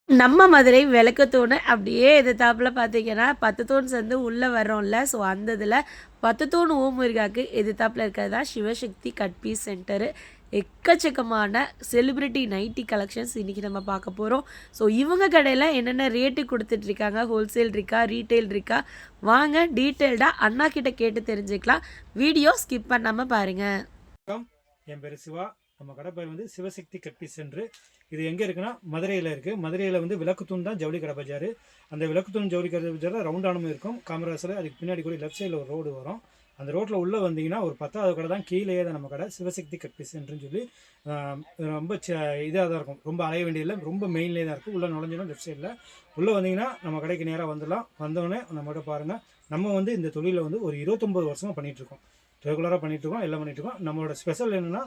நம்ம மதுரை விளக்கத்தூண் அப்படியே எதிர்த்தாப்புல பார்த்தீங்கன்னா 10 தூண் சேர்ந்து உள்ளே வர்றோம்ல. ஸோ அந்த இதில் 10 தூண் ஓமுருகாவுக்கு எதிர்த்தாப்புல இருக்கிறது தான் சிவசக்தி கட் பீஸ் சென்டரு. எக்கச்சக்கமான செலிப்ரிட்டி நைட்டி கலெக்ஷன்ஸ் இன்றைக்கி நம்ம பார்க்க போகிறோம். ஸோ இவங்க கடையில் என்னென்ன ரேட்டு கொடுத்துட்ருக்காங்க, ஹோல்சேல் இருக்கா, ரீட்டைல் இருக்கா, வாங்க டீட்டெயில்டாக அண்ணா கிட்ட கேட்டு தெரிஞ்சுக்கலாம். வீடியோ ஸ்கிப் பண்ணாமல் பாருங்கள். என் பேர் சிவா. நம்ம கடை பேர் வந்து சிவசக்தி கட் பீஸ் சென்டர். இது எங்கே இருக்குன்னா மதுரையில் இருக்குது. மதுரையில் வந்து விளக்குத்தூண் தான் ஜவுளி கடை பஜார். அந்த விளக்குத்தூண் ஜவுளி கடை பஜாரில் ரவுண்டானமும் இருக்கும். காமராசில் அதுக்கு பின்னாடி கூட லெஃப்ட் சைடில் ஒரு ரோடு வரும். அந்த ரோட்டில் உள்ளே வந்தீங்கன்னா ஒரு 10வது கடை தான், கீழே தான் நம்ம கடை சிவசக்தி கட் பீஸ் சென்டர்னு சொல்லி ரொம்ப இதாக தான் இருக்கும். ரொம்ப அலைய வேண்டியதில்லை, ரொம்ப மெயின்லேயே தான் இருக்குது. உள்ளே நுழைஞ்சிடும் லெஃப்ட் சைடில். உள்ளே வந்தீங்கன்னா நம்ம கடைக்கு நேராக வந்துடலாம். வந்தோடனே நம்மகிட்ட பாருங்கள், நம்ம வந்து இந்த தொழிலை வந்து ஒரு 29 வருஷமாக பண்ணிகிட்ருக்கோம். ரெகுலராக பண்ணிகிட்ருக்கோம், எல்லாம் பண்ணிகிட்ருக்கோம். நம்மளோட ஸ்பெஷல் என்னென்னா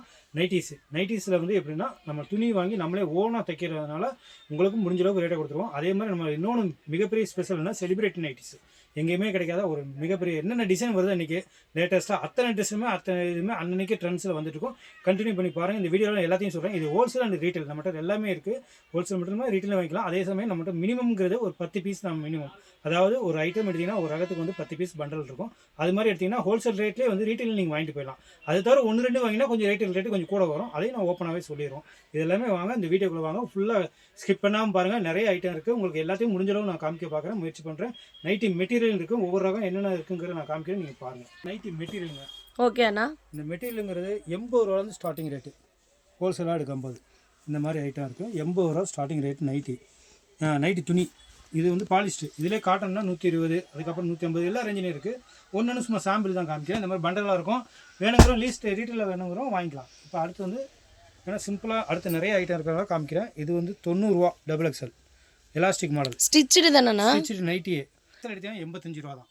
நைட்டிஸில் வந்து எப்படின்னா நம்ம துணி வாங்கி நம்மளே ஓனாக தைக்கிறதுனால உங்களுக்கும் முடிஞ்ச அளவுக்கு ரேட்டை கொடுத்துருவோம். அதே மாதிரி நம்ம இன்னொன்று மிகப்பெரிய ஸ்பெஷல்னா செலிப்ரிட்டி நைட்டிஸ். எங்கேயுமே கிடைக்காத ஒரு மிகப்பெரிய என்னென்ன டிசைன் வருது அன்றைக்கி லேட்டஸ்ட்டாக அத்தனை டிசைனுமே இதுவுமே அன்றைக்கி ட்ரெண்ட்ஸில் வந்துட்டு இருக்கும். கண்டினியூ பண்ணி பாருங்கள். இந்த வீடியோவில் எல்லாத்தையும் சொல்கிறேன். இது ஹோல்சேல் அண்ட் ரீட்டைல் நம்மகிட்ட எல்லாமே இருக்குது. ஹோல்சேல் மட்டுமே ரீட்டைல் வாங்கிக்கலாம். அதே சமயம் நம்மகிட்ட மினிமம்ங்கிறது ஒரு 10 பீஸ் தான் மினிமம். அதாவது ஒரு ஐட்டம் எடுத்திங்கன்னா ஒரு ரகத்துக்கு வந்து 10 பீஸ் பண்டல் இருக்கும். அது மாதிரி எடுத்திங்கன்னா ஹோல்சேல் ரேட்லேயே வந்து ரீட்டைல் நீங்கள் வாங்கிட்டு போயிடலாம். அது தவிர 1-2 வாங்கினா கொஞ்சம் ரேட்டு கொஞ்சம் கூட வரும். அதையும் நான் ஓப்பனாகவே சொல்லிடுவோம். இது எல்லாமே வாங்க, இந்த வீடியோக்குள்ளே வாங்க, ஃபுல்லாக ஸ்கிப் பண்ணாமல் பாருங்கள். நிறைய ஐட்டம் இருக்குது. உங்களுக்கு எல்லாத்தையும் முடிஞ்சளவு நான் காமிக்க பார்க்குறேன், முயற்சி பண்ணுறேன். நைட்டி மெட்டீரியல் இருக்குது. ஒவ்வொரு ரகம் என்னென்ன இருக்குங்கிறத நான் காமிக்கிறேன், நீங்கள் பாருங்கள். நைட்டி மெட்டீரியலுங்க. ஓகே அண்ணா. இந்த மெட்டீரியலுங்கிறது 80 ரூபாலேருந்து ஸ்டார்டிங் ரேட்டு. ஹோல்சேலாக எடுக்க 50. இந்த மாதிரி ஐட்டம் இருக்குது. 80 ரூபா ஸ்டார்டிங் ரேட். நைட்டி துணி இது வந்து பாலிஸ்ட்டு. இதிலே காட்டன்னா 120, அதுக்கப்புறம் 150, எல்லா ரேஞ்சிலையும் இருக்குது. ஒன்று சும்மா சாம்பிள் தான் காமிக்கிறேன். இந்த மாதிரி பண்டலாக இருக்கும். வேணுங்கிறோம் லீஸ்ட் ரீட்டெயிலில் வேணுங்கிறோம் வாங்கிக்கலாம். இப்போ அடுத்து வந்து ஏன்னா சிம்பிளாக அடுத்து நிறைய ஐட்டம் இருக்கிறதா காமிக்கிறேன். இது வந்து 90 ரூபா XXL எலாஸ்டிக் மாடல். ஸ்டிச்சுடு தானேண்ணா? ஸ்டிச்சுடு நைட்டியே எடுத்தீங்கன்னா 85 ரூபா தான்.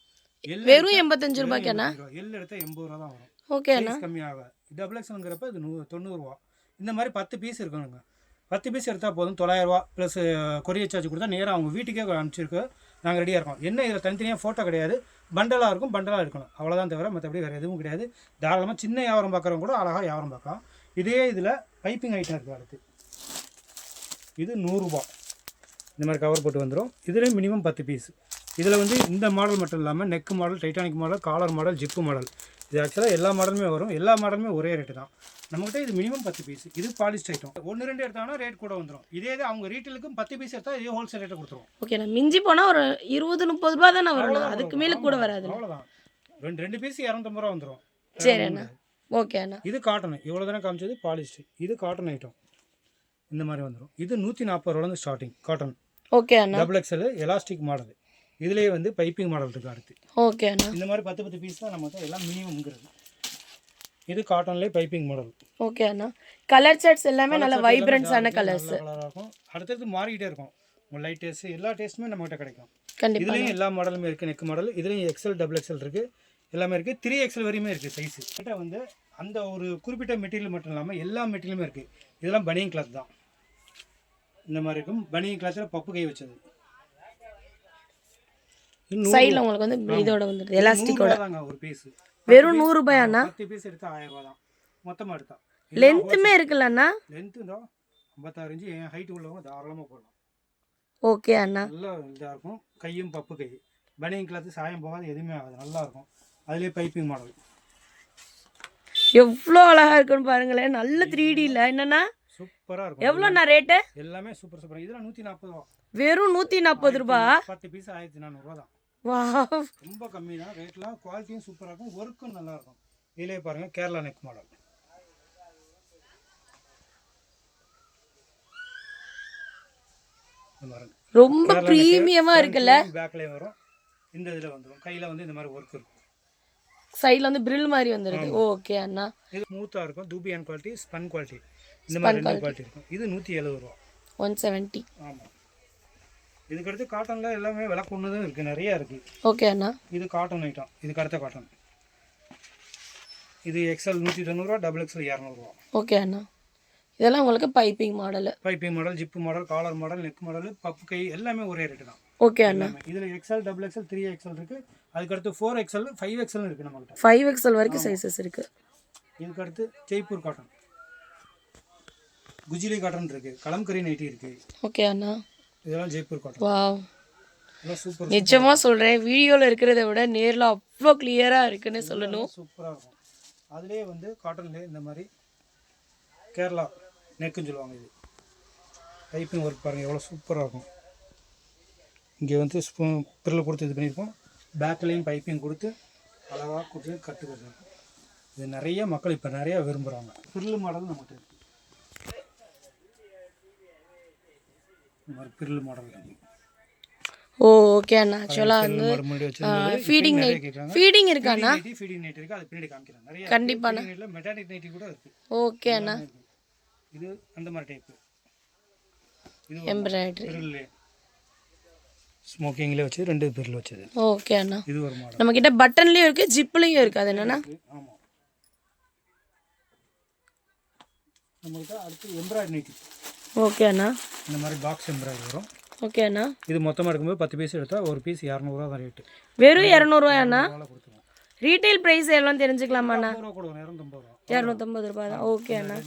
வெறும் 85 ரூபாய்க்காண்ணா? எல் எடுத்தால் 80 ரூபா தான் வரும். ஓகே அண்ணா. கம்மியாக XXLங்கிறப்ப இது 90 ரூபா. இந்த மாதிரி 10 பீஸ் இருக்கணுங்க. 10 பீஸ் எடுத்தால் போதும். 900 ரூபா ப்ளஸ் கொரியர் சார்ஜ் கொடுத்தா நேராக அவங்க வீட்டுக்கே அனுப்பிச்சிருக்கு. நாங்கள் ரெடியாக இருக்கோம். என்ன இதில் தனித்தனியாக ஃபோட்டோ கிடையாது, பண்டலாக இருக்கும். பண்டலாக இருக்கணும், அவ்வளோதான். தவிர மற்றபடி வேறு எதுவும் கிடையாது. தாராளமாக சின்ன வியாபாரம் பார்க்குறவங்க கூட அழகாக வியாபாரம் பார்க்கலாம். இதே இதில் பைப்பிங் ஐட்டம் இருக்குது. அடுத்து இது 100 ரூபா. இந்த மாதிரி கவர் போட்டு வந்துடும். இதுலேயும் மினிமம் 10 பீஸ். இதில் வந்து இந்த மாடல் மட்டும் இல்லாமல் neck model, Titanic model, collar model, zip model, இது ஆக்சுவலாக எல்லா மாடலுமே வரும். எல்லா மாடலுமே ஒரே ரேட்டு தான். நம்மகிட்ட இது மினிமம் 10 பீஸ். இது பாலிஸ்ட் ஐட்டம். 1-2 எடுத்தாங்கன்னா ரேட் கூட வந்துடும். இதே அவங்க ரீட்டெயிலுக்கும் 10 பீஸ் எடுத்தால் இதே ஹோல்சேல் ரேட்டை கொடுத்துருவோம். ஓகே, நான் மிஞ்சி போனால் ஒரு 20-30 ரூபா தானே வரும், அதுக்கு மேலே கூட வராது. அவ்வளோதான். 2 பீஸ் 250 ரூபா வந்துடும். சரி அண்ணா. ஓகே அண்ணா. இது காட்டன். இவ்வளோ தானே காமிச்சது பாலிஸ்ட். இது காட்டன் ஐட்டம். இந்த மாதிரி வந்துடும். இது 140 ரூபாலேருந்து ஸ்டார்டிங் காட்டன். ஓகே அண்ணா. XXL elastic model. இதுலேயே வந்து பைப்பிங் மாடல் இருக்குது. அடுத்து ஓகே அண்ணா. இந்த மாதிரி 10 பீஸ் தான் நம்ம எல்லாம் மினிமம்ங்கிறது. இது காட்டன்லேயே பைப்பிங் மாடல். ஓகே அண்ணா. கலர் சார்ட்ஸ் எல்லாமே நல்ல வைப்ரன்ஸான கலர்ஸ் இருக்கும். அடுத்தது மாறிக்கிட்டே இருக்கும். உங்கள் லைட் டேஸ்ட் எல்லா டேஸ்ட்டுமே நம்மகிட்ட கிடைக்கும். கண்டிப்பாக. இதுலேயும் எல்லா மாடலுமே இருக்குது. நெக் மாடல் இதுலேயும் XL XXL இருக்குது, எல்லாமே இருக்குது. 3XL வரையுமே இருக்குது சைஸு. கிட்ட வந்து அந்த ஒரு குறிப்பிட்ட மெட்டீரியல் மட்டும் இல்லாமல் எல்லா மெட்டீரியலுமே இருக்குது. இதெல்லாம் பனியன் கிளாத் தான். இந்த மாதிரி இருக்கும். பனியன் கிளாத்தில் பப்பு கை வச்சது. சைடில் உங்களுக்கு வந்து இதோட வந்து எலாஸ்டிக்கோட தாங்க ஒரு பீஸ். வெறும் 100 ரூபாயாண்ணா? 10 பீஸ் எடுத்தால் 1000 ரூபா தான் மொத்தமாக எடுத்தா. லென்த்துமே இருக்குல்லண்ணா? லென்த்து தான் 56 இன்ச்சு. என் ஹைட்டு உள்ளவங்க தாராளமாக போடலாம். ஓகே அண்ணா. நல்லா இதாக இருக்கும். கையும் பப்பு கை. பனியன் கிளாத்து சாயம் போகாது, எதுவுமே ஆகாது, நல்லா இருக்கும். அதுலேயே பைப்பிங் மாடல். எவ்வளோ அழகாக இருக்குன்னு பாருங்களேன். நல்ல 3Dல என்னண்ணா? சூப்பராக இருக்கும். எவ்வளோண்ணா ரேட்டு? எல்லாமே சூப்பர். இதெல்லாம் 140 ரூபா. வெறும் 140 ரூபா. 10 பீஸ் 1400 ரூபா தான். வா, ரொம்ப கம்மி தான் ரேட்லாம். குவாலிட்டியும் சூப்பராக இருக்கும், ஒர்க்கும் நல்லா இருக்கும். இதிலே பாருங்கள் கேரளா நெக் மாடல். ரொம்ப ப்ரீமியமா இருக்குல்ல? பேக்லேயே வரும். இந்த இதில் வந்துடும். கையில் வந்து இந்த மாதிரி ஒர்க் இருக்கும். சைடில் வந்து பிரில் மாதிரி வந்துடுது. ஓகே அண்ணா. இது ஸ்மூத்தாக இருக்கும். டூபியான் குவாலிட்டி, ஸ்பன் குவாலிட்டி, இந்த மாதிரி 2 குவாலிட்டி இருக்கும். இது 170 ரூபா. 170. ஆமாம். இதுக்கடுத்து காட்டனில் எல்லாமே விலை கொண்டதும் இருக்குது, நிறையா இருக்குது. ஓகே அண்ணா. இது காட்டன் ஐட்டம். இதுக்கு அடுத்த காட்டன். இது XL 190 ரூபா, XXL 200 ரூபா. ஓகே அண்ணா. இதெல்லாம் உங்களுக்கு piping model, zip model, collar model, neck model, puff கை, எல்லாமே ஒரே ரேட்டு தான். ஓகே அண்ணா. இதில் XL XXL 3XL இருக்குது. அதுக்கடுத்து 4XL 5XL இருக்குது. நம்மகிட்ட 5XL வரைக்கும் சைஸஸ் இருக்குது. இதுக்கடுத்து ஜெய்ப்பூர் காட்டன், குஜிலி காட்டன் இருக்குது, கலம்கரி நைட்டி இருக்குது. ஓகே அண்ணா. இதெல்லாம் ஜெய்ப்பூர் காட்டன். வாவ், இதெல்லாம் சூப்பர் நிஜமாக சொல்கிறேன், வீடியோவில் இருக்கிறத விட நேரில் அவ்வளோ கிளியராக இருக்குன்னு சொல்லணும். சூப்பராக இருக்கும். அதுலேயே வந்து காட்டன்லேயே இந்த மாதிரி கேரளா நெக்குன்னு சொல்லுவாங்க. இது பைப்பிங் ஒர்க் பாருங்கள் எவ்வளோ சூப்பராக இருக்கும். இங்கே வந்து பிரில் கொடுத்து இது பண்ணியிருக்கோம். பேக்லேயும் பைப்பிங் கொடுத்து அழகாக கொடுத்து கட்டுக்கிறது. இது நிறைய மக்கள் இப்போ நிறையா விரும்புகிறாங்க. பிரில் மாடல் நம்மகிட்ட இருக்குது. இந்த மாதிரி பிரில் மாடல். ஓ ஓகே அண்ணா. ஆக்சுவலாக வந்து ஃபீடிங் ஃபீடிங் இருக்காண்ணா? ஃபீடிங் நைட் இருக்குது, அது பின்னாடி காமிக்கிறேன். நிறைய கண்டிப்பாண்ணா. மெட்டானிக் நைட்டி கூட இருக்குது. ஓகே அண்ணா. இது அந்த மாதிரி டைப்பு. இது எம்ப்ராய்டரி பிரில் ஸ்மோக்கிங்லேயே வச்சு 2 பிரில் வச்சது. ஓகே அண்ணா. இது ஒரு மாடல். நம்மக்கிட்ட பட்டன்லேயும் இருக்குது, ஜிப்லேயும் இருக்குது. அது என்னன்னா? ஆமாம். நம்மகிட்ட அடுத்து எம்ப்ராய்டரி நைட்டி. ஓகே அண்ணா. இந்த மாதிரி பாக்ஸ் எம்ப்ராய்டரி வரும். ஓகே அண்ணா. இது மொத்தமாக இருக்கும்போது 10 பீஸ் எடுத்தால் ஒரு பீஸ் 200 தான் ரேட்டு. வெறும் 200 அண்ணா? கொடுத்துருவோம். ரீட்டைல் ப்ரைஸ் எல்லாம் தெரிஞ்சுக்கலாமாண்ணா? 250 ரூபா. 250 ரூபா தான். ஓகே அண்ணா.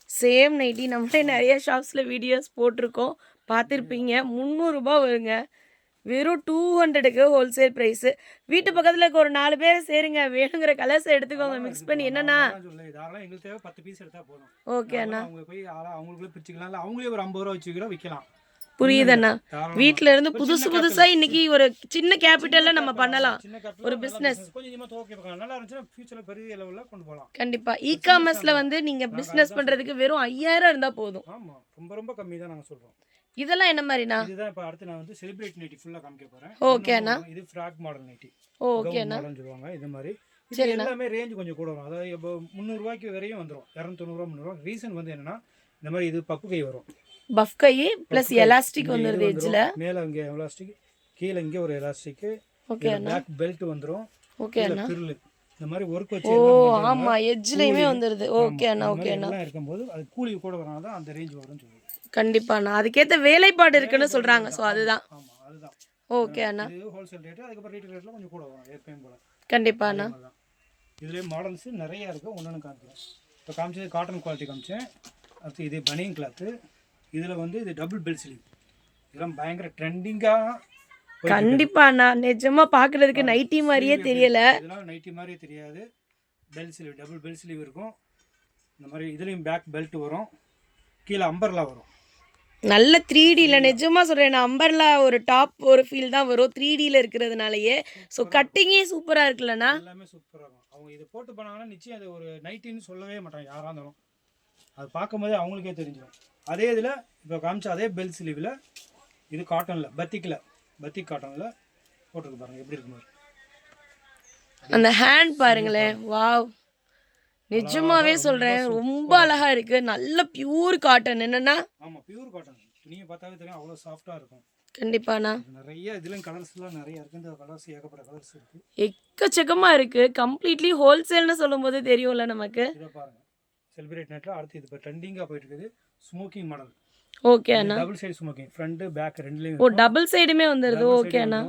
சேம் நைட்டி நம்மளே நிறைய ஷாப்ஸில் வீடியோஸ் போட்டிருக்கோம், பார்த்துருப்பீங்க. 300 ரூபா வருங்க. வெறும் 200க்கு ஹோல்சேல் ப்ரைஸு. வீட்டு பக்கத்தில் இருக்க ஒரு 4 பேரை சேருங்க, வேணுங்கிற கலர்ஸை எடுத்துக்கோங்க, மிக்ஸ் பண்ணி. என்னண்ணா? எங்களுக்கு தேவை 10 பீஸ் எடுத்தால் போதும். ஓகே அண்ணா. அவங்க போய் அவங்களுக்குள்ளே பிரிச்சுக்கலாம், இல்லை அவங்களே ஒரு 50 ரூபா வச்சு கூட விற்கலாம். புரியுதுண்ணா. வீட்டில இருந்து புதுசா இன்னைக்கு ஒரு சின்ன கேபிட்டல்ல நம்ம பண்ணலாம் ஒரு பிசினஸ். கண்டிப்பா இ-காமர்ஸ்ல வந்து நீங்க பிசினஸ் பண்றதுக்கு வெறும் 5000 இருந்தா போதும். ஆமா, ரொம்ப ரொம்ப கம்மி தான் நாங்க சொல்றோம். இதெல்லாம் என்ன மாதிரினா? இதுதான் இப்ப அடுத்து நான் வந்து செலிபிரேட் நைட்டி ஃபுல்லா காமிக்க போறேன். ஓகே அண்ணா. இது ஃப்ராக் மாடல் நைட்டி. ஓகே அண்ணா. மாடல் சொல்லுவாங்க. இது மாதிரி இது எல்லாமே ரேஞ்ச் கொஞ்சம் கூட வரும். அதாவது இப்போ 300 ரூபாய்க்கு வரையும் வந்துரும். 290 ரூபா 300 ரூபா. ரீசன் வந்து என்னன்னா இந்த மாதிரி இது பப்பு கை வரும். பஃப் கை ப்ளஸ் எலாஸ்டிக் வந்துருது எட்ஜ்ல. மேல இங்க எலாஸ்டிக், கீழ இங்க ஒரு எலாஸ்டிக். ஓகே அண்ணா. பேக் பெல்ட் வந்துரும். ஓகே அண்ணா. பிரில் இந்த மாதிரி வர்க் வச்சு ஆமா எட்ஜ்லயுமே வந்துருது. ஓகே அண்ணா. ஓகே அண்ணா. எல்லாம் இருக்கும்போது அது கூலி கூட வரனால தான் அந்த ரேஞ்ச் வரும்னு சொல்லுவாங்க. கண்டிப்பா அண்ணா. அதுக்கேத்த வேலைப்பாடு இருக்குன்னு சொல்றாங்க. சோ அதுதான். ஆமா அதுதான். ஓகே அண்ணா. இது ஹோல்சேல் ரேட். அதுக்கு அப்புறம் ரீட்டைல் ரேட்ல கொஞ்சம் கூட வரும் எப்பவும் போல. கண்டிப்பா அண்ணா. இதுலயே மாடல்ஸ் நிறைய இருக்கு. ஒவ்வொன்னு காமிக்கிறேன். இப்போ காமிச்சது காட்டன் குவாலிட்டி காமிச்சேன். அடுத்து இது பனியன் கிளாத். இதுல வந்து இது டபுள் பெல் ஸ்லீவ். இதெல்லாம் பயங்கர ட்ரெண்டிங்கா. கண்டிப்பா அண்ணா. நிஜமா பாக்குறதுக்கு நைட்டி மாதிரியே தெரியல. இதெல்லாம் நைட்டி மாதிரியே தெரியாது. Bell sleeve, double bell sleeve இருக்கும். இந்த மாதிரி இதுலயும் பேக் பெல்ட் வரும். கீழே அம்பர்லா வரும். நல்ல 3Dல நிஜமா சொல்றேன். நான் அம்பர்லா ஒரு டாப் ஒரு ஃபீல் தான் வரும் 3Dல இருக்கிறதுனாலயே. ஸோ கட்டிங்கே சூப்பரா இருக்குல்லண்ணா? எல்லாமே சூப்பராக இருக்கும். அவங்க இதை போட்டு பண்ணாங்கன்னா நிச்சயம் அது ஒரு நைட்டின்னு சொல்லவே மாட்டாங்க யாராக இருந்தாலும். அது பார்க்கும்போதே அவங்களுக்கே தெரிஞ்சிடும். அதே இதில் இப்போ காமிச்ச அதே பெல் ஸ்லீவில் இது காட்டனில் பத்திக் காட்டனில் போட்டுருக்கு பாருங்கள் எப்படி இருக்குமா. அந்த ஹேண்ட் பாருங்களேன். வாவ், நிஜமாவே சொல்றேன் ரொம்ப அழகா இருக்கு. நல்ல பியூர் காட்டன். என்னன்னா? ஆமா பியூர் காட்டன். துணியை பார்த்தாவே தெரியும் அவ்வளோ சாஃப்டா இருக்கும். கண்டிப்பாண்ணா. நிறைய இதுலயும் கலர்ஸ்லாம் நிறைய இருக்கு. இந்த கலர்ஸ் ஏகப்பட்ட கலர்ஸ் இருக்கு. எக்கச்சக்கமா இருக்கு. கம்ப்ளீட்லி ஹோல்சேல்னு சொல்லும்போது தெரியும்ல நமக்கு. இத பாருங்க. செலிபிரேட் நெட்ல அடுத்து இது இப்போ ட்ரெண்டிங்கா போயிட்டு இருக்குது ஸ்மோக்கிங் மாடல். ஓகே அண்ணா. Double side smocking, front back ரெண்டுலயும். ஓ டபுள் சைடுமே வந்துருது. ஓகே அண்ணா.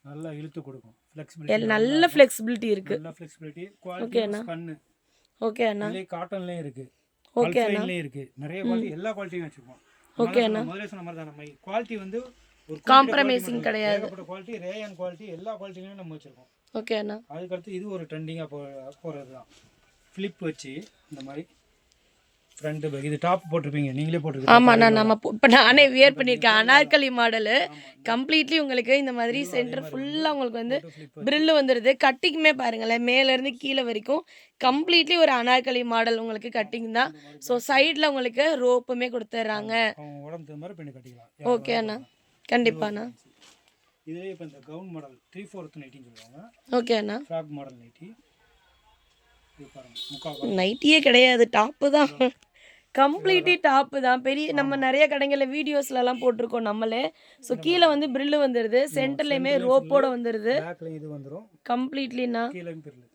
நல்லா இழுத்து கொடுக்கும். ஃப்ளெக்சிபிலிட்டி, நல்ல ஃப்ளெக்சிபிலிட்டி இருக்கு. நல்ல ஃப்ளெக்சிபிலிட்டி. Quality spun. ஓகே அண்ணா. இதுல காட்டன்லயே இருக்கு. ஓகே அண்ணா. அல்பைன்லயே இருக்கு. நிறைய குவாலிட்டி, எல்லா குவாலிட்டியும் வச்சிருக்கோம். ஓகே அண்ணா. முதல்ல சொன்ன மாதிரி தான் நம்ம குவாலிட்டி வந்து ஒரு காம்ப்ரமைசிங் கிடையாது. ஏகப்பட்ட குவாலிட்டி, ரேயான் குவாலிட்டி, எல்லா குவாலிட்டிலயும் நம்ம வச்சிருக்கோம். ஓகே அண்ணா. அதுக்கு அடுத்து இது ஒரு ட்ரெண்டிங்கா போறது தான். ஃபிளிப் வச்சு இந்த மாதிரி ஃப்ரண்ட் பேக். இது டாப் போட்டிருப்பீங்க நீங்களே போட்டுருக்கீங்க. ஆமாண்ணா. நம்ம இப்போ நானே வியர் பண்ணியிருக்கேன். அனார்கலி மாடலு. கம்ப்ளீட்லி உங்களுக்கு இந்த மாதிரி சென்டர் ஃபுல்லாக உங்களுக்கு வந்து பிரில்லு வந்துடுது. கட்டிங்குமே பாருங்களேன் மேலேருந்து கீழே வரைக்கும் கம்ப்ளீட்லி ஒரு அனார்கலி மாடல் உங்களுக்கு கட்டிங் தான். ஸோ சைடில் உங்களுக்கு ரோப்புமே கொடுத்துட்றாங்க. உடம்பு மாதிரி பண்ணி கட்டிக்கலாம். ஓகே அண்ணா. கண்டிப்பாண்ணா. இதுலேயே இப்போ இந்த கவுன் மாடல் 3/4 நைட்டின்னு சொல்லுவாங்க. ஓகே அண்ணா. Frock model nightie. இது பாருங்க முக்கால் நைட்டியே கிடையாது, டாப்பு தான். கம்ப்ளீட்லி டாப்பு தான். பெரிய நம்ம நிறைய கடைகளில் வீடியோஸ்லலாம் போட்டிருக்கோம் நம்மளே. ஸோ கீழே வந்து பிரில்லு வந்துடுது. சென்டர்லேயுமே ரோப்போட வந்துடுது. பேக்லையும் இது வந்துடும். கம்ப்ளீட்லிண்ணா. கீழேயும் பிரில்லு.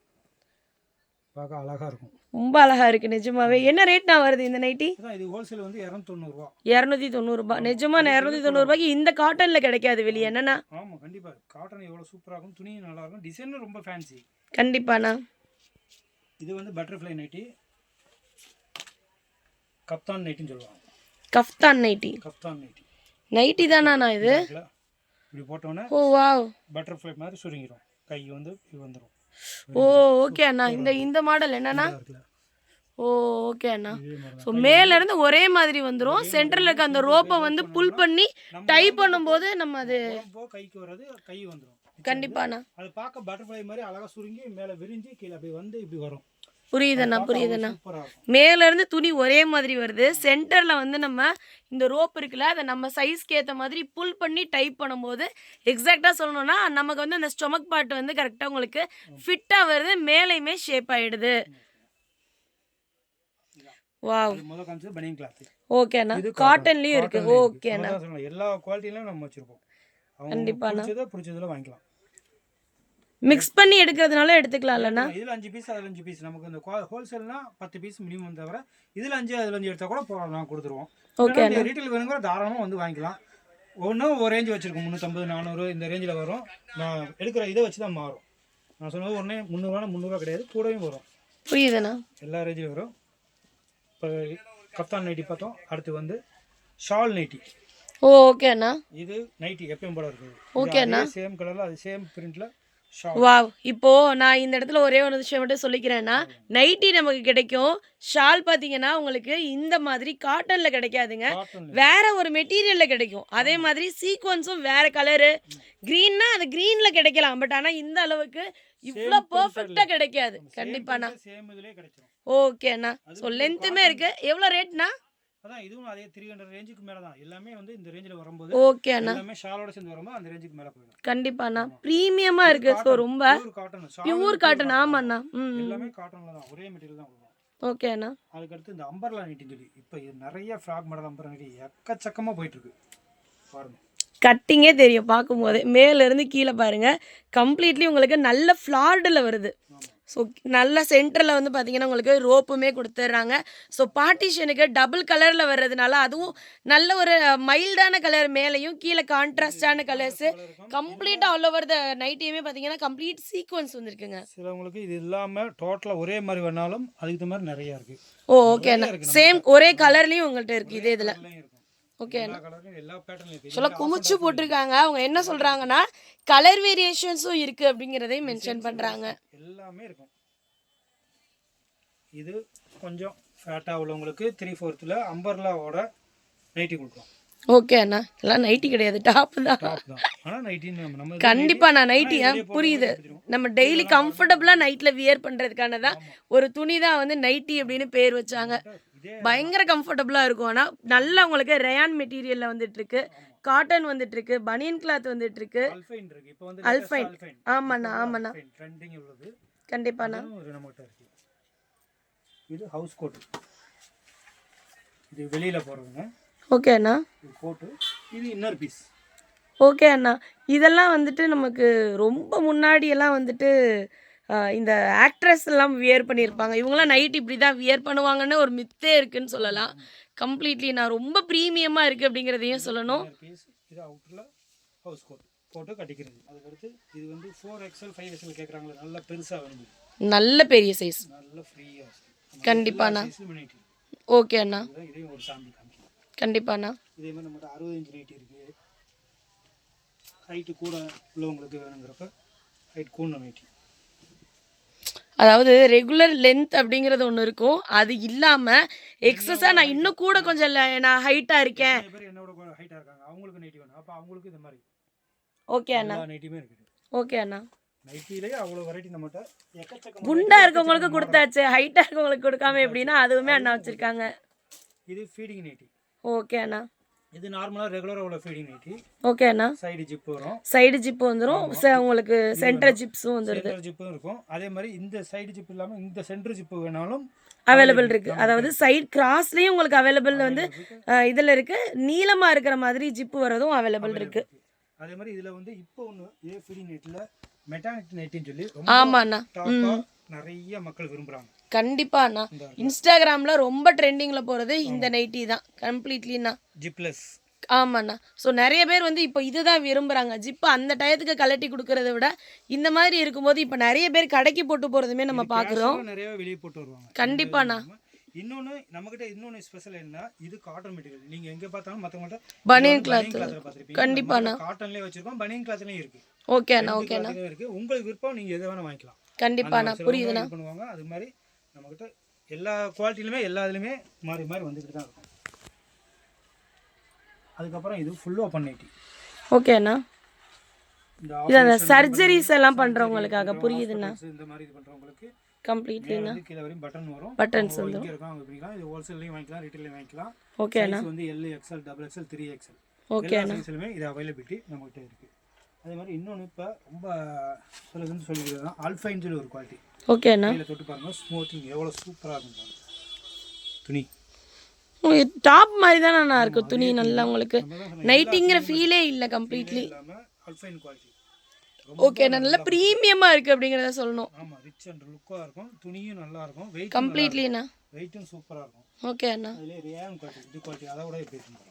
பார்க்க அழகாக இருக்கும். ரொம்ப அழகாக இருக்குது நிஜமாவே. என்ன ரேட்னா வருது இந்த நைட்டி? இது ஹோல்சேல் வந்து 290 ரூபா. 290 ரூபா. நிஜமா 290 ரூபாய்க்கு இந்த காட்டனில் கிடைக்காது வெளியே. என்னன்னா? ஆமாம் கண்டிப்பாக. காட்டன் எவ்வளோ சூப்பராக இருக்கும். துணியும் நல்லா இருக்கும். டிசைனும் ரொம்ப ஃபேன்சி. கண்டிப்பாண்ணா. இது வந்து பட்டர்ஃப்ளை நைட்டி, கப்தான் நைட்டின்னு சொல்லுவாங்க. Kaftan nighty. Kaftan nighty. Nighty தானா இது? இருக்குல்ல, இப்படி போட்டோன்னே ஓ வாவ். பட்டர்ஃப்ளை மாதிரி சுருங்கிடும், கை வந்து இப்படி வந்துடும். ஓ ஓகே அண்ணா. இந்த மாடல் என்னன்னா? இருக்குல்ல, ஓ ஓகே அண்ணா. இதே மாதிரி ஸோ மேலேருந்து ஒரே மாதிரி வந்துடும். சென்டரில் இருக்க அந்த ரோப்பை வந்து புல் பண்ணி டை பண்ணும்போது நம்ம அது கைக்கு வராது, கை வந்துடும். கண்டிப்பாண்ணா. அது பார்க்க பட்டர்ஃப்ளை மாதிரி அழகாக சுருங்கி மேலே விரிஞ்சு கீழே அப்படி வந்து இப்படி வரும். புரியுதுண்ணா புரியுதுண்ணா. சூப்பராக இருக்கும். மேலேருந்து துணி ஒரே மாதிரி வருது. சென்டரில் வந்து நம்ம இந்த ரோப் இருக்குல்ல, அதை நம்ம சைஸ்க்கு ஏற்ற மாதிரி புல் பண்ணி டைப் பண்ணும்போது எக்ஸாக்டாக சொல்லணும்னா நமக்கு வந்து அந்த ஸ்டொமக் பார்ட் வந்து கரெக்டாக உங்களுக்கு ஃபிட்டாக வருது, மேலேயுமே ஷேப் ஆகிடுது. வாவ். முதல் காமிச்சது பனியன் கிளாத். ஓகேண்ணா. காட்டன்லேயும் இருக்குது. ஓகேண்ணா. எல்லா குவாலிட்டிலையும் நம்ம வச்சுருப்போம். கண்டிப்பாண்ணா. பிடிச்சதில் வாங்கிக்கலாம். மிக்ஸ் பண்ணி எடுக்கிறதுனால எடுத்துக்கலாம்லண்ணா? இதில் 5 பீஸ் அதில் 5 பீஸ். நமக்கு இந்த ஹோல்சேல்னா 10 பீஸ் மினிமம் தவிர இதில் 5 அதில் 5 எடுத்தால் கூட நான் கொடுத்துருவோம். ஓகே. ரீட்டைல் வேணுங்கிற தாராளமாக வந்து வாங்கிக்கலாம். ஒன்றும் ஒரு ரேஞ்சு வச்சுருக்கோம், 350 400 இந்த ரேஞ்சில் வரும். நான் எடுக்கிற இதை வச்சு தான் மாறும். நான் சொன்னது உடனே 300 கிடையாது, கூடவும் வரும். புரியுதுண்ணா. எல்லா ரேஞ்சிலும் வரும். இப்போ கப்தான் நைட்டி பார்த்தோம், அடுத்து வந்து ஷால் நைட்டி. ஓ ஓகே அண்ணா. இது நைட்டி எப்பயும் போல இருக்குது. ஓகே அண்ணா. சேம் கலரில் அது சேம் பிரிண்ட்டில் ஷால். வாவ். இப்போ நான் இந்த இடத்துல ஒரே ஒரு விஷயம் மட்டும் சொல்லிக்கிறேன்னா, நைட்டி நமக்கு கிடைக்கும். ஷால் பார்த்தீங்கன்னா உங்களுக்கு இந்த மாதிரி காட்டனில் கிடைக்காதுங்க, வேற ஒரு மெட்டீரியலில் கிடைக்கும். அதே மாதிரி சீக்வன்ஸும் வேற கலரு. க்ரீன்னா அது க்ரீனில் கிடைக்கலாம், பட் ஆனால் இந்த அளவுக்கு இவ்வளோ பர்ஃபெக்டாக கிடைக்காது. கண்டிப்பாண்ணா. சேம் இதுலேயே கிடைச்சிரும். ஓகே அண்ணா. ஸோ லென்த்துமே இருக்கு. எவ்வளோ ரேட்னா? அதான் இதுவும் அதே 300 ரேஞ்சுக்கு மேலே தான். எல்லாமே வந்து இந்த ரேஞ்சில் வரும்போது ஓகே அண்ணா. எல்லாமே ஷாலோட சேர்ந்து வரும்போது அந்த ரேஞ்சுக்கு மேலே போயிடும். கண்டிப்பாண்ணா. ப்ரீமியமாக இருக்குது. ஸோ ரொம்ப பியூர் காட்டன். ஆமாண்ணா. எல்லாமே காட்டனில் தான், ஒரே மெட்டீரியல் தான் வரும். ஓகே அண்ணா. அதுக்கடுத்து இந்த அம்பர்லா நைட்டின்னு சொல்லி இப்போ நிறைய ஃப்ராக் மாடல் அம்பர்லா நைட்டி எக்கச்சக்கமாக போயிட்டுருக்கு பாருங்க. கட்டிங்கே தெரியும் பார்க்கும்போது. மேலேருந்து கீழே பாருங்கள், கம்ப்ளீட்லி உங்களுக்கு நல்ல ஃப்ளார்டில் வருது. ஸோ நல்ல சென்டரில் வந்து பார்த்தீங்கன்னா உங்களுக்கு ரோப்புமே கொடுத்துட்றாங்க. ஸோ பார்ட்டிஷனுக்கு டபுள் கலரில் வர்றதுனால அதுவும் நல்ல ஒரு மைல்டான கலர், மேலேயும் கீழே கான்ட்ராஸ்டான கலர்ஸு. கம்ப்ளீட்டாக ஆல் ஓவர் த நைட்டியுமே பார்த்தீங்கன்னா கம்ப்ளீட் சீக்வன்ஸ் வந்துருக்குங்க. சிலவங்களுக்கு இது இல்லாமல் டோட்டலாக ஒரே மாதிரி வேணாலும் அதுக்கு மாதிரி நிறையா இருக்குது. ஓ ஓகே அண்ணா. சேம் ஒரே கலர்லேயும் உங்கள்கிட்ட இருக்குது இதே இதில். ஓகே அண்ணா. சொல்ல குமிச்சு போட்டிருக்காங்க. அவங்க என்ன சொல்கிறாங்கன்னா கலர் வேரியேஷன்ஸும் இருக்குது அப்படிங்கிறதையும் மென்ஷன் பண்ணுறாங்க. எல்லாமே இருக்கும். இது கொஞ்சம் ஃபேட்டாக உள்ளவங்களுக்கு 3/4 அம்பர்லாவோட நைட்டி கொடுக்கும். ஓகே அண்ணா. எல்லாம் நைட்டி கிடையாது, டாப் தான். ஆனால் நைட்டி நம்ம கண்டிப்பாக நான் நைட்டி புரியுது. நம்ம டெய்லி கம்ஃபர்டபுளாக நைட்டில் வியர் பண்ணுறதுக்கான தான் ஒரு துணி தான் வந்து நைட்டி அப்படின்னு பேர் வச்சாங்க. பயங்கர கம்ஃபர்டபுளாக இருக்கும். ஆனால் நல்லா உங்களுக்கு ரயான் மெட்டீரியலில் வந்துட்டுருக்கு, காட்டன் வந்துட்டுருக்கு, பனியன் கிளாத் வந்துட்டுருக்கு, அல்ஃபைன். ஆமாண்ணா ஆமாண்ணா. கண்டிப்பாண்ணா. இது ஹவுஸ் கோட், இது வெளியில் போடுறதுங்க. ஓகே அண்ணா. கோட்டு, இது இன்னர் பீஸ். ஓகே அண்ணா. இதெல்லாம் வந்துட்டு நமக்கு ரொம்ப முன்னாடியெல்லாம் வந்துட்டு இந்த ஆக்ட்ரஸ் எல்லாம் வியர் பண்ணியிருப்பாங்க. இவங்களாம் நைட் இப்படி தான் வியர் பண்ணுவாங்கன்னு ஒரு மித்தே இருக்குன்னு சொல்லலாம். கம்ப்ளீட்லி நான் ரொம்ப ப்ரீமியமாக இருக்குது அப்படிங்கிறதையும் சொல்லணும். இது அவுட்டரில் ஹவுஸ் கோட் போட்டு கட்டிக்கிறது. அதுக்கடுத்து இது வந்து 4XL 5XL கேட்குறாங்களே, நல்ல பெருசாக வேணும், நல்ல பெரிய சைஸ், நல்ல ஃப்ரீயாக. கண்டிப்பாண்ணா. ஓகே அண்ணா. இதையும் ஒரு சாமி காமிக்கலாம். கண்டிப்பாண்ணா. இதே மாதிரி நம்மகிட்ட 60 இன்ச் நைட்டி இருக்குது. ஹைட்டு கூட உள்ளவங்களுக்கு வேணுங்கிறப்ப ஹைட் கூட நைட்டி. அதாவது ரெகுலர் லென்த் அப்படிங்கிறது ஒன்று இருக்கும், அது இல்லாமல் எக்ஸஸாக நான் இன்னும் கூட கொஞ்சம் நான் ஹைட்டாக இருக்கேன், என்னோட ஹைட்டாக இருக்காங்க, அவங்களுக்கு நைட்டி வேணும், அப்போ அவங்களுக்கு இந்த மாதிரி. ஓகே அண்ணா. நைட்டியுமே இருக்குது. ஓகே அண்ணா. நைட்டிலேயே அவ்வளோ வெரைட்டி நம்மகிட்ட எக்கச்சக்கம். குண்டாக இருக்கவங்களுக்கு கொடுத்தாச்சு, ஹைட்டாக இருக்கவங்களுக்கு கொடுக்காம எப்படின்னா அதுவுமே அண்ணா வச்சுருக்காங்க. இது ஃபீடிங் நைட்டி. ஓகே அண்ணா. இது நார்மலாக ரெகுலராக உள்ள ஃபீடிங் நைட்டி. ஓகே அண்ணா. சைடு ஜிப் வரும், சைடு ஜிப் வந்துடும், உங்களுக்கு சென்டர் ஜிப்ஸும் வந்துடுது. சென்டர் ஜிப்பும் இருக்கும். அதே மாதிரி இந்த சைடு ஜிப் இல்லாமல் இந்த சென்டர் ஜிப்பு வேணாலும் அவைலபிள் இருக்குது. அதாவது சைட் கிராஸ்லேயும் உங்களுக்கு அவைலபிள் வந்து இதில் இருக்குது, நீளமாக இருக்கிற மாதிரி ஜிப்பு வரதும் அவைலபிள் இருக்குது. அதே மாதிரி இதில் வந்து இப்போ ஒன்று இதே ஃபீடிங் நைட்டில் மெட்டானிட்டி நைட்டின்னு சொல்லி ஆமாண்ணா நிறைய மக்கள் விரும்புகிறாங்க. கண்டிப்பாக அண்ணா. இன்ஸ்டாகிராமில் ரொம்ப ட்ரெண்டிங்கில் போகிறது இந்த நைட்டி தான் கம்ப்ளீட்லிண்ணா, ஜிப்லெஸ். ஆமாண்ணா. ஸோ நிறைய பேர் வந்து இப்போ இதுதான் விரும்புகிறாங்க. ஜிப்பு அந்த டயத்துக்கு கலட்டி கொடுக்கறத விட இந்த மாதிரி இருக்கும்போது இப்போ நிறைய பேர் கடைக்கு போட்டு போகிறதுமே நம்ம பார்க்குறோம். நிறைய வெளியே போட்டு வருவாங்க. கண்டிப்பாண்ணா. இன்னொன்று நம்மக்கிட்ட இன்னொன்று ஸ்பெஷல் என்ன, இது காட்டன் மெட்டீரியல். நீங்கள் எங்கே பார்த்தாலும் மற்றவங்கள்ட்ட பனியன் கிளாத் பார்த்துருப்பீங்க. கண்டிப்பாண்ணா. காட்டன்லேயே வச்சிருக்கோம், பனியன் கிளாத்லேயும் இருக்குது. ஓகேண்ணா ஓகேண்ணா இருக்குது. உங்களுக்கு விருப்பம் நீங்கள் எதை வேணால் வாங்கிக்கலாம். கண்டிப்பாண்ணா புரியுதுண்ணா. பண்ணுவாங்க அது மாதிரி நம்மக்கிட்ட எல்லா குவாலிட்டிலுமே எல்லா இதுலையுமே மாறி மாறி வந்துக்கிட்டு தான் இருக்கும். அதுக்கப்புறம் இது ஃபுல் ஓப்பன் நைட்டி. ஓகேண்ணா. இது அந்த சர்ஜரிஸ் எல்லாம் பண்ணுறவங்களுக்காக புரியுதுண்ணா. இந்த மாதிரி இது பண்ணுறவங்களுக்கு கம்ப்ளீட்லிண்ணா கீழே வரையும் பட்டன் வரும். பட்டன்ஸ் வந்து இங்கே இருக்கும், அங்கே பண்ணிக்கலாம். இது ஹோல்சேல்லையும் வாங்கிக்கலாம், ரீட்டெயிலையும் வாங்கிக்கலாம். ஓகேண்ணா. சைஸ் வந்து L, XL, double XL, 3XL ஓகேண்ணா. சைஸ்லையுமே இது அவைலபிலிட்டி நம்மகிட்ட இருக்குது. அதே மாதிரி இன்னொன்று இப்போ ரொம்ப சொல்லுதுன்னு சொல்லிக்கிறதுனா ஆல்ஃபைன்னு சொல்லி ஒரு குவாலிட்டி. ஓகேண்ணா. கையில் தொட்டு பாருங்கள், ஸ்மூத்திங் எவ்வளோ சூப்பராக இருக்கும். துணி டாப் மாதிரி தானே இருக்கும் துணி, நல்லா உங்களுக்கு நைட்டிங்கிற ஃபீலே இல்லை கம்ப்ளீட்லி. இல்லாமல் ஆல்ஃபைன் குவாலிட்டி. ஓகே, நல்ல ப்ரீமியமா இருக்கு அப்படிங்கறத சொல்லணும். ஆமா, ரிச் அண்ட் லுக்கா இருக்கும். துணியும் நல்லா இருக்கும். வெயிட் கம்ப்ளீட்லினா வெயிட்டும் சூப்பரா இருக்கும். ஓகே அண்ணா. அதுல ரியான் குவாலிட்டி, இது குவாலிட்டி அதோட எப்படி இருக்கும்.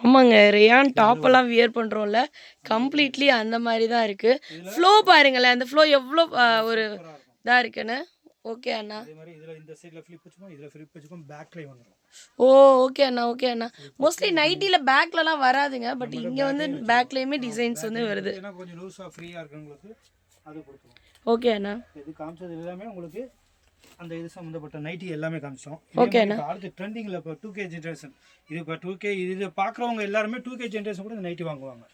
ஆமாங்க, ரியான் டாப் எல்லாம் வியர் பண்றோம்ல, கம்ப்ளீட்லி அந்த மாதிரி தான் இருக்கு. ஃப்ளோ பாருங்களேன், அந்த ஃப்ளோ எவ்வளோ ஒரு இதா இருக்குன்னு. ஓகே அண்ணா. அதே மாதிரி இதுல இந்த சைடுல ஃபிளிப் வச்சுக்கும், இதுல ஃபிளிப் வச்சுக்கும், பேக்லயே வந்துரும். ஓ ஓகே அண்ணா ஓகே அண்ணா. மோஸ்ட்லி நைட்டில பேக்லலாம் வராதுங்க, பட் இங்க வந்து பேக்லயுமே டிசைன்ஸ் வந்து வருது. ஏன்னா கொஞ்சம் லூஸா ஃப்ரீயா இருக்குங்களுக்கு அது கொடுத்துரும். ஓகே அண்ணா. இது காமிச்சது எல்லாமே உங்களுக்கு அந்த இது சம்பந்தப்பட்ட நைட்டி எல்லாமே காமிச்சோம். ஓகே அண்ணா. அடுத்து ட்ரெண்டிங்ல இப்போ 2K ஜெனரேஷன், இது இப்போ 2K இது பார்க்குறவங்க எல்லாருமே 2K ஜெனரேஷன் கூட இந்த நைட்டி வாங்குவாங்க.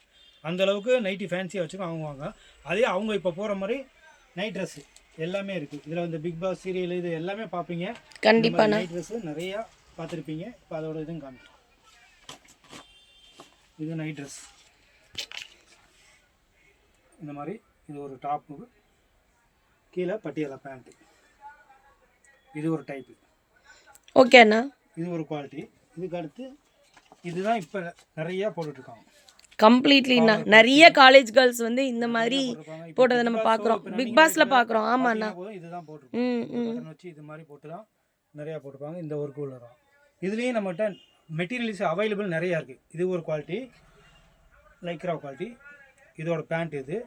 அந்த அளவுக்கு நைட்டி ஃபேன்சியாக வச்சுருக்கோம் வாங்குவாங்க. அதே அவங்க இப்போ போகிற மாதிரி நைட் ட்ரெஸ்ஸு எல்லாமே இருக்குது. இதில் வந்து பிக் பாஸ் சீரியல் இது எல்லாமே பார்ப்பீங்க. கண்டிப்பாக நைட் ட்ரெஸ்ஸு நிறையா பார்த்துருப்பீங்க. இப்போ அதோட இதுவும் காமிக்கும். இது நைட் ட்ரெஸ் இந்த மாதிரி. இது ஒரு டாப்பு, கீழே பட்டியாலா பேண்ட்டு. இது ஒரு டைப்பு. ஓகே அண்ணா. இது ஒரு குவாலிட்டி. இதுக்கு அடுத்து இதுதான் இப்போ நிறையா போட்டுட்ருக்காங்க. கம்ப்ளீட்லிண்ணா நிறைய காலேஜ் கேர்ள்ஸ் வந்து இந்த மாதிரி போட்டதை நம்ம பார்க்குறோம், பிக் பாஸ்ல பார்க்குறோம். ஆமாண்ணா. இதுதான் போட்டுருக்கோம் வச்சு இது மாதிரி போட்டு தான் நிறையா போட்டிருப்பாங்க. இந்த ஒர்க்கு உள்ள தான். இதுலேயும் நம்மகிட்ட மெட்டீரியல்ஸ் அவைலபிள் நிறையா இருக்குது. இது ஒரு குவாலிட்டி, லைக்ரா குவாலிட்டி. இதோட பேண்ட் இது.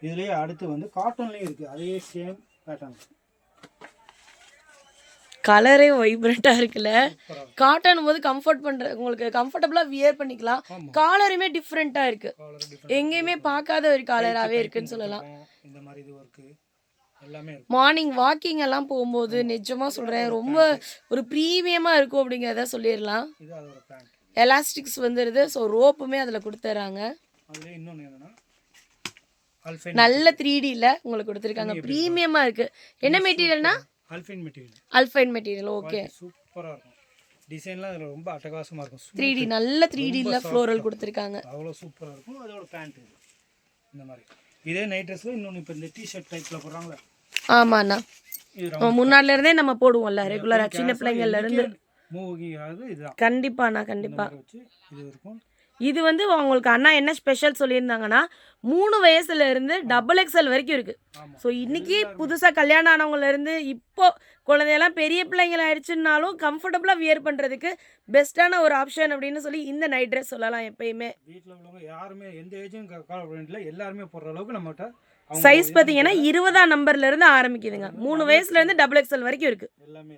இதுலேயே அடுத்து வந்து காட்டன்லேயும் இருக்குது, அதே சேம் பேட்டர்ன். கலரே வைப்ரண்டா இருக்குல்ல. காட்டன் போது கம்ஃபர்ட் பண்ற உங்களுக்கு கம்ஃபர்டபுளா வியர் பண்ணிக்கலாம். காலருமே டிஃப்ரெண்டா இருக்கு, எங்கேயுமே பார்க்காத ஒரு காலராகவே இருக்குன்னு சொல்லலாம். இந்த மாதிரி இது ஒர்க்கு எல்லாமே மார்னிங் வாக்கிங் எல்லாம் போகும்போது நிஜமா சொல்றேன் ரொம்ப ஒரு ப்ரீமியமா இருக்கும் அப்படிங்கிறத சொல்லிடலாம். இது அதோட பேண்ட். எலாஸ்டிக்ஸ் வந்துருது, ஸோ ரோப்புமே அதில் கொடுத்துட்றாங்க. அதுல இன்னொன்று என்னன்னா நல்ல 3Dல உங்களுக்கு கொடுத்துருக்காங்க, ப்ரீமியமா இருக்கு. என்ன மெட்டீரியல்னா அல்ஃபைன் மெட்டீரியல். அல்ஃபைன் மெட்டீரியல். ஓகே, சூப்பராக இருக்கும். டிசைன்லாம் அதில் ரொம்ப அட்டகாசமாக இருக்கும். 3D நல்ல 3Dல ஃப்ளோரல் கொடுத்துருக்காங்க, அவ்வளோ சூப்பராக இருக்கும். அதோட பேண்ட் இது இந்த மாதிரி. இதே நைட் ட்ரெஸ்ஸில் இன்னொன்று இப்போ இந்த டிஷர்ட் டைப்பில் போடுறாங்களே. ஆமாண்ணா, முன்னாடில இருந்தே நம்ம போடுவோம்ல ரெகுலராக சின்ன பிள்ளைங்கள்ல இருந்து. மூவிங் ஆகுது இதுதான். கண்டிப்பாண்ணா கண்டிப்பாக. இது இருக்கும். இது வந்து உங்களுக்கு அண்ணா என்ன ஸ்பெஷல் சொல்லியிருந்தாங்கன்னா 3 வயசுல இருந்து XXL வரைக்கும் இருக்கு. ஸோ இன்னைக்கு புதுசாக கல்யாணம் ஆனவங்கல இருந்து இப்போ குழந்தையெல்லாம் பெரிய பிள்ளைங்கள் ஆயிடுச்சுன்னாலும் கம்ஃபர்டபுளாக வியர் பண்ணுறதுக்கு பெஸ்ட்டான ஒரு ஆப்ஷன் அப்படின்னு சொல்லி இந்த நைட் ட்ரெஸ் சொல்லலாம். எப்பயுமே வீட்டில் உள்ளவங்க யாருமே எந்த ஏஜும் கால எல்லாருமே போடுற அளவுக்கு நம்மகிட்ட சைஸ் பார்த்தீங்கன்னா 20ஆம் நம்பர்ல இருந்து ஆரம்பிக்குதுங்க. 3 வயசுல இருந்து XXL வரைக்கும் இருக்கு. எல்லாமே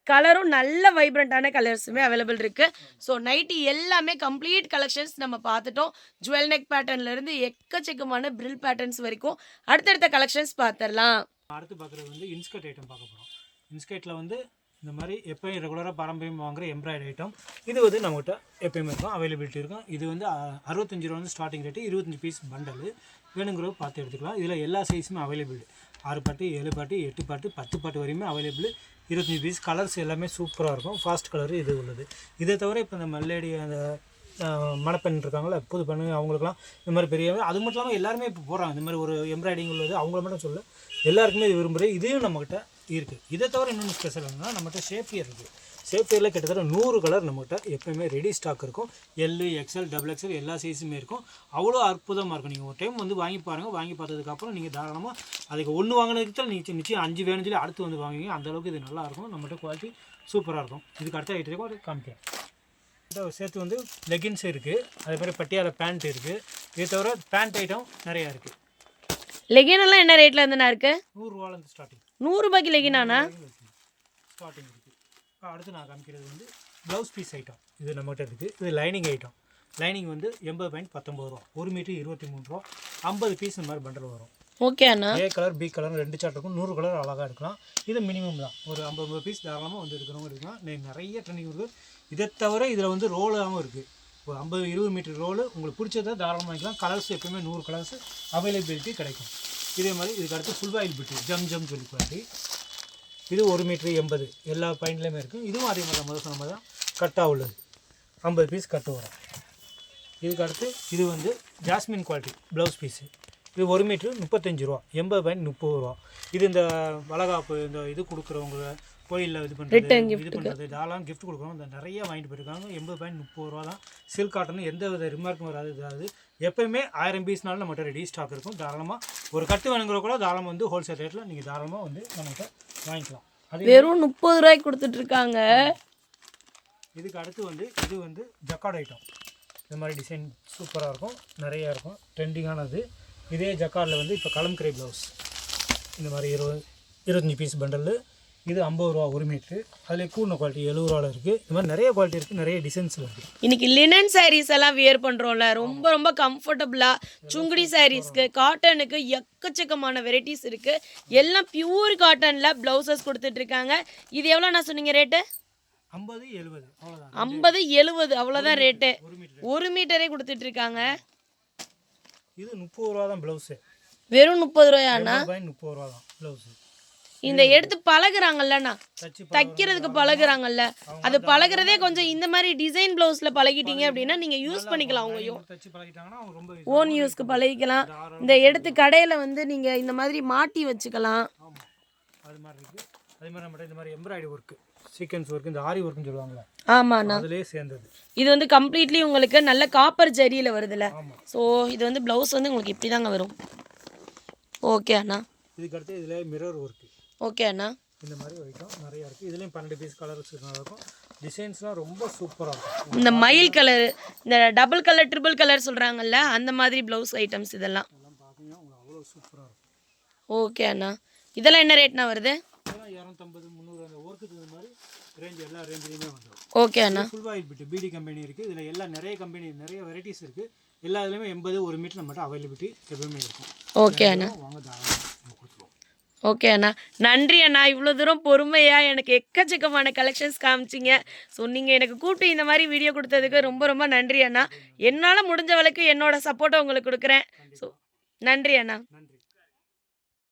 கலரும் நல்ல வைப்ரண்டான கலர்ஸுமே அவைலபிள் இருக்கு. ஸோ நைட்டி எல்லாமே கம்ப்ளீட் கலெக்ஷன்ஸ் நம்ம பார்த்துட்டோம். ஜுவல் நெக் பேட்டர்ன்ல இருந்து எக்கச்சக்கமான பிரில் பேட்டர்ன்ஸ் வரைக்கும் அடுத்தடுத்த கலெக்ஷன்ஸ் பார்த்துடலாம். அடுத்து பார்க்குறது வந்து இன்ஸ்கர்ட் ஐட்டம் பார்க்க போகிறோம். இன்ஸ்கர்ட்டில் வந்து இந்த மாதிரி எப்போயும் ரெகுலராக பாரம்பரியம் வாங்குற எம்ப்ராய்டரி ஐட்டம். இது வந்து நம்மகிட்ட எப்பயுமே இருக்கும், அவைலபிலிட்டி இருக்கும். இது வந்து 65 ரூபா வந்து ஸ்டார்டிங் ரேட்டு. 25 பீஸ் பண்டல் வேணுங்கிறத பார்த்து எடுத்துக்கலாம். இதில் எல்லா சைஸுமே அவைலபிள். 6 பாட்டு, 7 பாட்டு, 8 பாட்டு, 10 பாட்டு வரையுமே அவைலபிள். 25 பீஸ். கலர்ஸ் எல்லாமே சூப்பராக இருக்கும். ஃபாஸ்ட் கலரு இது உள்ளது. இதை தவிர இப்போ இந்த மல்லேடி அந்த மணப்பெண் இருக்காங்களே, புது பெண்ணு, அவங்களுக்குலாம் இந்த மாதிரி பெரிய, அது மட்டும் இல்லாமல் எல்லாருமே இப்போ போகிறாங்க இந்த மாதிரி ஒரு எம்ப்ராய்டிங் உள்ளது. அவங்கள மட்டும் சொல்ல, எல்லாருக்குமே இது விரும்புகிறேன். இதையும் நம்மகிட்ட இருக்குது. இதை தவிர இன்னொன்று ஸ்பெஷல் என்னன்னா நம்மகிட்ட ஷேப்பியர் இருக்குது. ஷேப்பியரில் கிட்டத்தட்ட 100 கலர் நம்மகிட்ட எப்போயுமே ரெடி ஸ்டாக் இருக்கும். எல், XL, XXL எல்லா சைஸுமே இருக்கும். அவ்வளோ அற்புதமாக இருக்கும். நீங்கள் ஒரு டைம் வந்து வாங்கி பாருங்கள். வாங்கி பார்த்ததுக்கப்புறம் நீங்கள் தாராளமாக அதுக்கு ஒன்று வாங்கினதுக்கு நீங்கள் நிச்சயம் 5 வேணும்னு சொல்லி அடுத்து வந்து வாங்குவீங்க. அந்தளவுக்கு இது நல்லாயிருக்கும். நம்மகிட்ட குவாலிட்டி சூப்பராக இருக்கும். இதுக்கு அடுத்த ஐட்டத்துக்கு ஒரு காமிக்கிறேன். சேர்த்து வந்து லெகின்ஸ் இருக்குது, அதே மாதிரி பட்டியாலா பேண்ட் இருக்குது. இதை தவிர பேண்ட் ஐட்டம் நிறையா இருக்குது. லெகின் எல்லாம் என்ன ரேட்ல இருந்துண்ணா இருக்கு? 100 ரூபாயிலேருந்து ஸ்டார்டிங். 100 ரூபாய்க்கு லெகினாண்ணா? ஸ்டார்டிங் இருக்குது. அடுத்து நான் காமிக்கிறது வந்து ப்ளவுஸ் பீஸ் ஐட்டம். இது நம்மகிட்ட இருக்குது. இது லைனிங் ஐட்டம். லைனிங் வந்து 80.19 ரூபா, 1 மீட்டர் 23 ரூபா, 50 பீஸ் இந்த மாதிரி பண்டல் வரும். ஓகே அண்ணா. ஏ கலர் பி கலர் 2 சார்ட் இருக்கும். 100 கலர் அழகாக எடுக்கலாம். இது மினிமம் தான். ஒரு 50 பீஸ் தாராளமாக வந்து எடுக்கிறவங்க எடுக்கலாம். நிறைய ட்ரெண்டிங் இருக்குது. இதை தவிர இதில் வந்து ரோலாகவும் இருக்குது. ஒரு 50-20 மீட்டர் ரோலு உங்களுக்கு பிடிச்சதை தாராளமாக வாங்கிக்கலாம். கலர்ஸ் எப்பவுமே 100 கலர்ஸ் அவைலபிலிட்டி கிடைக்கும். இதே மாதிரி இதுக்கு அடுத்து ஃபுல் ஆயில் பிட்டு ஜம் சொல்லி குவாலிட்டி. இது 1 மீட்டர் 80 எல்லா பாயிண்ட்லேயுமே இருக்குது. இதுவும் அதே மாதிரி முதல் சொன்ன மாதிரி தான் கட்டாக உள்ளது. 50 பீஸ் கட்டு வரும். இதுக்கு அடுத்து இது வந்து ஜாஸ்மின் குவாலிட்டி ப்ளவுஸ் பீஸு. இது 1 மீட்ரு 35 ரூபா, 80.30 ரூபா. இது இந்த வளகாப்பு இந்த இது கொடுக்குறவங்க கோயிலில் இது பண்ணுறது இதெல்லாம் கிஃப்ட் கொடுக்குறோம். இந்த நிறைய வாங்கிட்டு போயிருக்காங்க. 80.30 ரூபா தான். சில்க் காட்டன் எந்த வித ரிமார்க்கும் வராது. இதாவது எப்போயுமே 1000 பீஸ்னாலும் நம்மகிட்ட ரெடி ஸ்டாக் இருக்கும். தாராளமாக ஒரு கட்டு வேணுங்கிற கூட தாராளமாக வந்து ஹோல்சேல் ரேட்டில் நீங்கள் தாராளமாக வந்து நம்மகிட்ட வாங்கிக்கலாம். அது வெறும் 30 ரூபாய்க்கு கொடுத்துட்ருக்காங்க. இதுக்கு அடுத்து வந்து இது வந்து ஜக்கார்ட் ஐட்டம். இந்த மாதிரி டிசைன் சூப்பராக இருக்கும், நிறையா இருக்கும், ட்ரெண்டிங்கானது. இதே ஜக்கார்டில் வந்து இப்போ கலம்கரை ப்ளவுஸ் இந்த மாதிரி 25 பீஸ் பண்டல். இது 50 ரூபா 1 மீட்ரு. அதில் கூடின குவாலிட்டி 70 ரூபாவில் இருக்குது. இந்த மாதிரி நிறைய குவாலிட்டி இருக்குது, நிறைய டிசைன்ஸில் இருக்குது. இன்னைக்கு லினன் சாரீஸ் எல்லாம் வியர் பண்ணுறோம்ல, ரொம்ப ரொம்ப கம்ஃபர்டபுளாக சுங்குடி சாரீஸ்க்கு காட்டனுக்கு எக்கச்சக்கமான வெரைட்டிஸ் இருக்குது. எல்லாம் பியூர் காட்டனில் ப்ளவுசஸ் கொடுத்துட்ருக்காங்க. இது எவ்வளோ நான் சொன்னீங்க ரேட்டு? 50-70 அவ்வளோதான். 50-70 அவ்வளோதான் ரேட்டு. 1 மீட்டரே கொடுத்துட்ருக்காங்க. இது 30 ரூபா தான் ப்ளவுஸு. வெறும் 30 ரூபாயாண்ணா? 30 ரூபா தான் ப்ளவுஸு. இந்த எடுத்து பழகுறாங்கல்லண்ணா, தைக்கிறதுக்கு பழகுறாங்கல்ல, அது பழகுறதே கொஞ்சம் இந்த மாதிரி டிசைன் ப்ளவுஸில் பழகிட்டீங்க அப்படின்னா நீங்கள் யூஸ் பண்ணிக்கலாம். உங்கள் ஓன் யூஸ்க்கு பழகிக்கலாம். இந்த எடுத்து கடையில் வந்து நீங்கள் இந்த மாதிரி மாட்டி வச்சுக்கலாம். அது மாதிரி இருக்குது. அதே மாதிரி நம்மகிட்ட இந்த மாதிரி எம்ப்ராய்டரி ஒர்க்கு, சீக்வென்ஸ் ஒர்க், இந்த ஆரி ஒர்க்குன்னு சொல்லுவாங்களே, ஆமாண்ணா, அதிலே சேர்ந்தது. இது வந்து கம்ப்ளீட்லி உங்களுக்கு நல்ல காப்பர் ஜரியில் வருதுல்ல. ஸோ இது வந்து ப்ளவுஸ் வந்து உங்களுக்கு இப்படி தாங்க வரும். ஓகே அண்ணா. இதுக்கு அடுத்து இதில் மிரர் ஒர்க்கு. ஓகே அண்ணா. இந்த மாதிரி ஐட்டம் நிறையா இருக்குது. இதுலேயும் 12 பீஸ் கலர்ஸ் இருக்கும். டிசைன்ஸ்லாம் ரொம்ப சூப்பராக இருக்கும். இந்த மயில் கலர், இந்த டபுள் கலர் ட்ரிபிள் கலர் சொல்கிறாங்கல்ல, அந்த மாதிரி ப்ளவுஸ் ஐட்டம்ஸ் இதெல்லாம் பார்த்தீங்கன்னா உங்களுக்கு அவ்வளோ சூப்பராக இருக்கும். ஓகே அண்ணா. இதெல்லாம் என்ன ரேட்னா வருது? இதெல்லாம் 250-300 அந்த ஒர்க்குக்கு இந்த மாதிரி ரேஞ்ச் எல்லா ரேஞ்சிலையுமே வந்துடும். ஓகே அண்ணா. ஃபுல் ஆயில் பிட்டு பிடி கம்பெனி இருக்குது. இதில் எல்லாம் நிறைய கம்பெனி நிறைய வெரைட்டிஸ் இருக்குது. எல்லா இதுலேயுமே 80-1 மீட்டர் நம்மகிட்ட அவைலபிலிட்டி எப்பவுமே இருக்கும். ஓகே அண்ணா. வாங்க தாராளமாக கொடுத்துருவோம். ஓகே அண்ணா, நன்றி அண்ணா. இவ்வளோ தூரம் பொறுமையாக எனக்கு எக்கச்சக்கமான கலெக்ஷன்ஸ் காமிச்சிங்க. ஸோ நீங்கள் எனக்கு கூப்பிட்டு இந்த மாதிரி வீடியோ கொடுத்ததுக்கு ரொம்ப ரொம்ப நன்றி அண்ணா. என்னால் முடிஞ்ச வரைக்கும் என்னோட சப்போர்ட்டை உங்களுக்கு கொடுக்குறேன். ஸோ நன்றி அண்ணா. நன்றி.